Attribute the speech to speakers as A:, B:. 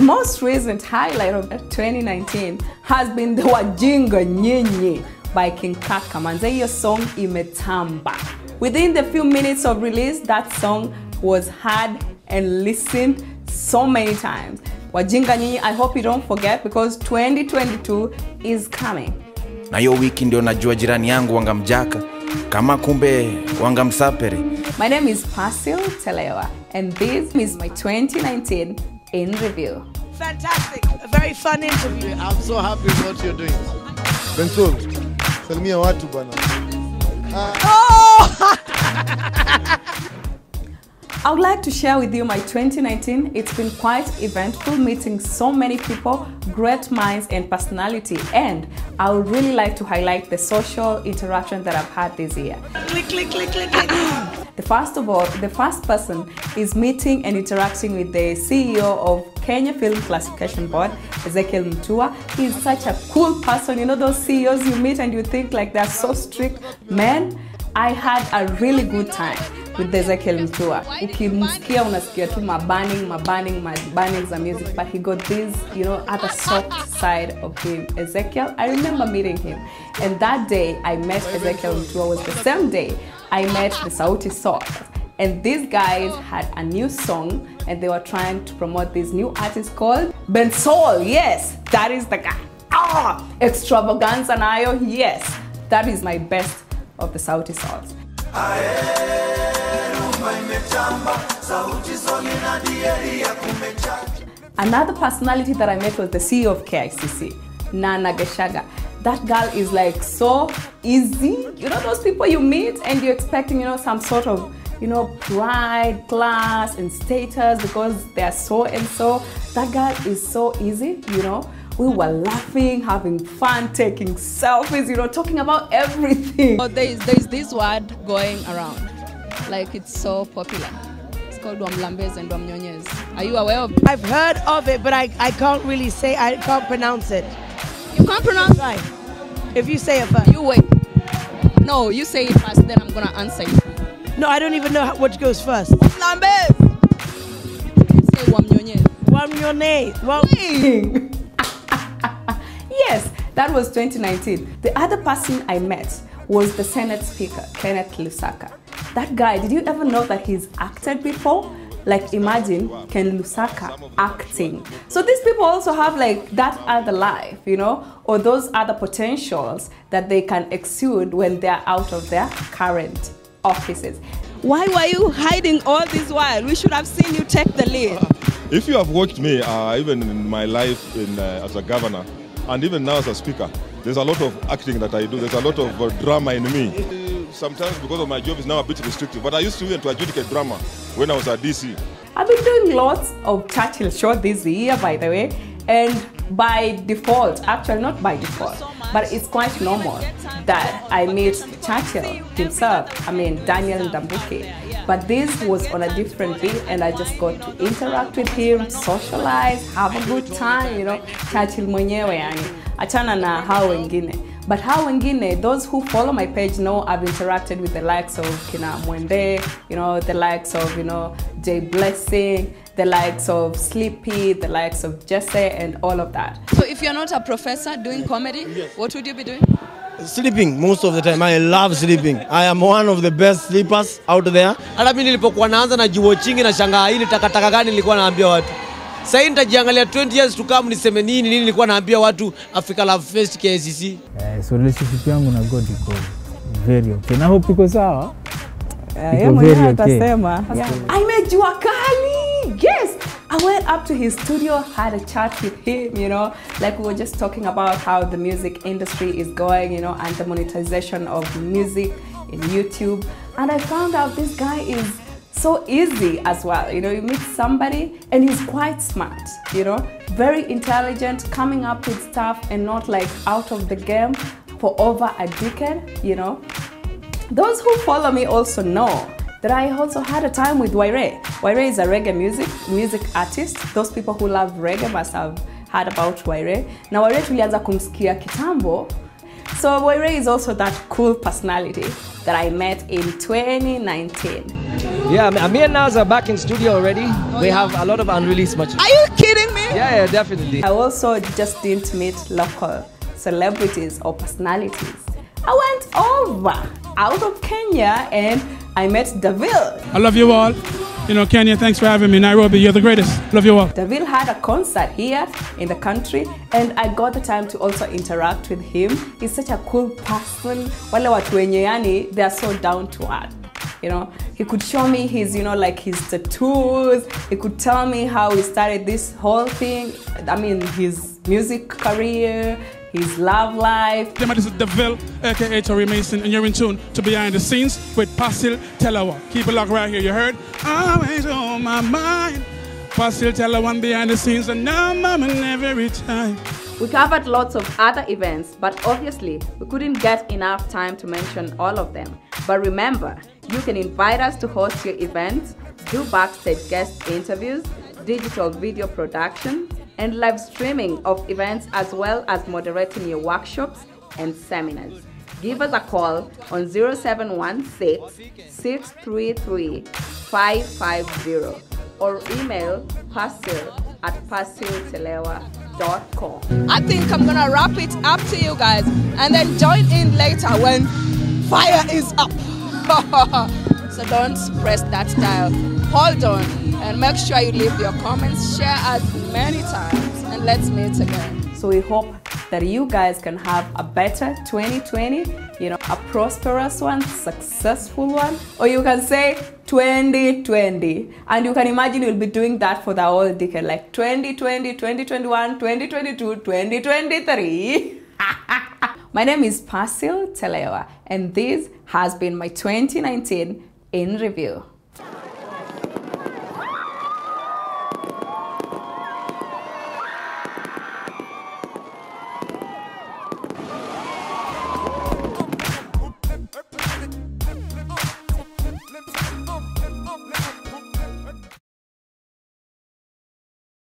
A: most recent highlight of 2019 has been the Wajinga Nyenye by King Kaka. Manze, your song imetamba. Within the few minutes of release, that song was heard and listened so many times. Wajinga Nyenye, I hope you don't forget because 2022 is coming.
B: Na hiyo wiki ndio najua jirani yangu wangamjaka kama kumbe wangamsapere.
A: My name is Persil Telewa and this is my 2019 in review.
C: Fantastic, a very fun interview.
D: I'm so happy with what you're doing. Persil, salimia watu bana.
A: I would like to share with you my 2019. It's been quite eventful, meeting so many people, great minds and personality, and I would really like to highlight the social interaction that I've had this year.
C: Click, click, click, click, click.
A: First of all, the first person is meeting and interacting with the CEO of Kenya Film Classification Board, Ezekiel Mutua. He's such a cool person. You know those CEOs you meet and you think like they're so strict. Man, I had a really good time with Ezekiel Mutua. Ukimsikia unasikia tu mabanning za music, but he got this, you know, other soft side of him. Ezekiel, I remember meeting him, and that day I met Ezekiel Mutua was the same day I met the Sauti Sol. And these guys had a new song and they were trying to promote this new artist called Persil. Yes, that is the guy. Extravaganza nayo, yes, that is my best of the Sauti Sols. Another personality that I met was the CEO of KICC, Nana Geshaga. That girl is like so easy. You know those people you meet and you're expecting, you know, some sort of, you know, pride, class and status because they are so and so. That girl is so easy, you know. We were laughing, having fun, taking selfies, you know, talking about everything.
E: Oh, there's this word going around, like it's so popular. It's called Wamlambez and Wamnyonyez. Are you aware of it?
C: I've heard of it, but I can't really say, I can't pronounce it.
E: You can't pronounce it?
C: Right. If you say it first.
E: You wait. No, you say it first, then I'm gonna answer you.
C: No, I don't even know what goes first.
E: Wamlambez! You say Wamnyonyez.
C: Wamnyonyez.
A: Yes, that was 2019. The other person I met was the Senate Speaker, Kenneth Lusaka. That guy, did you ever know that he's acted before? Like imagine Ken Lusaka acting. So these people also have like that other life, you know, or those other potentials that they can exude when they're out of their current offices.
E: Why were you hiding all this while? We should have seen you take the lead.
F: If you have watched me, even in my life as a governor, and even now as a speaker, there's a lot of acting that I do. There's a lot of drama in me. Sometimes because of my job is now a bit restrictive, but I used to even to adjudicate drama when I was at DC.
A: I've been doing lots of Churchill shows this year, by the way, and by default, actually not by default, but it's quite normal that I meet Churchill himself, Daniel Ndambuke. But this was on a different beat and I just got to interact with him, socialize, have a good time, you know, Churchill mwenyewe yani. Achana na hao wengine. But hao wengine, those who follow my page know I've interacted with the likes of Kina Mwende, you know, the likes of, you know, Jay Blessing, the likes of Sleepy, the likes of Jesse and all of that.
E: So if you're not a professor doing comedy, what would you be doing?
G: Sleeping most of the time. I love sleeping. I am one of the best sleepers out there. Hata mimi nilipokuwa naanza na jiwatching na shangaa hili takataka gani nilikuwa naambia watu. Sasa nitajiangalia 20 years to come niseme nini nilikuwa naambia watu Africa Love Fest KCC.
H: So relationship yangu na God iko very okay. Na hope iko sawa.
A: Yeye mwenyewe atasema. Amejua kali. Yes. I went up to his studio, had a chat with him, you know, like we were just talking about how the music industry is going, you know, and the monetization of music in YouTube. And I found out this guy is so easy as well. You know, you meet somebody and he's quite smart, you know, very intelligent, coming up with stuff and not like out of the game for over a decade, you know. Those who follow me also know that I also had a time with Waire. Waire is a reggae music artist. Those people who love reggae must have heard about Waire. Now Waire tulianza kumsikia kitambo. So Waire is also that cool personality that I met in 2019.
I: Yeah, me and Naz are back in studio already. We have a lot of unreleased material.
E: Are you kidding me?
I: Yeah, definitely.
A: I also just didn't meet local celebrities or personalities. I went over out of Kenya and I met Davil.
J: I love you all. You know, Kenya, thanks for having me. Nairobi, you're the greatest. Love you all.
A: Davil had a concert here in the country and I got the time to also interact with him. He's such a cool person. Wale watu wenye yani, they are so down to earth. You know, he could show me his, you know, like his tattoos. He could tell me how he started this whole thing. I mean, his music career, his love life.
J: This is Davil, aka Tori Mason, and you're in tune to Behind the Scenes with Persil Telewa. Keep it locked right here, you heard? Always on my mind. Persil Telewa Behind the Scenes, and now I'm in every time.
A: We covered lots of other events, but obviously we couldn't get enough time to mention all of them. But remember, you can invite us to host your events, do backstage guest interviews, digital video production, and live streaming of events, as well as moderating your workshops and seminars. Give us a call on 0716-633-550 or email persil@persiltelewa.com.
E: I think I'm gonna wrap it up to you guys and then join in later when fire is up. So don't press that dial. Hold on and make sure you leave your comments, share us many times, and let's meet again.
A: So we hope that you guys can have a better 2020, you know, a prosperous one, successful one, or you can say 2020. And you can imagine you'll be doing that for the whole decade, like 2020, 2021, 2022, 2023. My name is Persil Telewa, and this has been my 2019 in review.